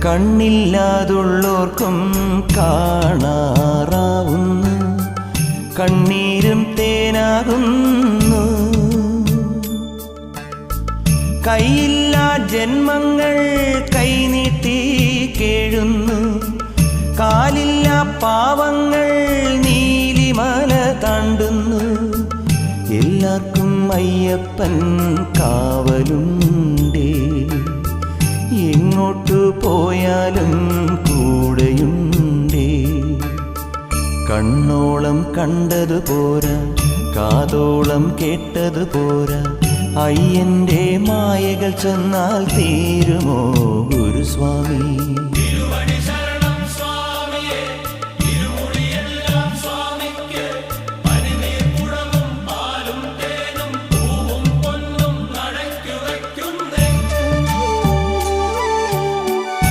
കണ്ണില്ലാതുള്ളോർക്കും കാണാറാവുന്നു, കണ്ണീരും തേനാകുന്നു. കൈയില്ലാ ജന്മങ്ങൾ കൈനീട്ടി കേഴുന്നു, കാലില്ലാ പാവങ്ങൾ നീലിമല താണ്ടുന്നു. എല്ലാവർക്കും അയ്യപ്പൻ കാവലുണ്ടേ, എങ്ങോട്ടു പോയാലും കൂടെയുണ്ടേ. കണ്ണോളം കണ്ടതു പോരാ, കാതോളം കേട്ടതു പോരാ, അയ്യൻ്റെ മായകൾ ചെന്നാൽ തീരുമോ ഗുരുസ്വാമി?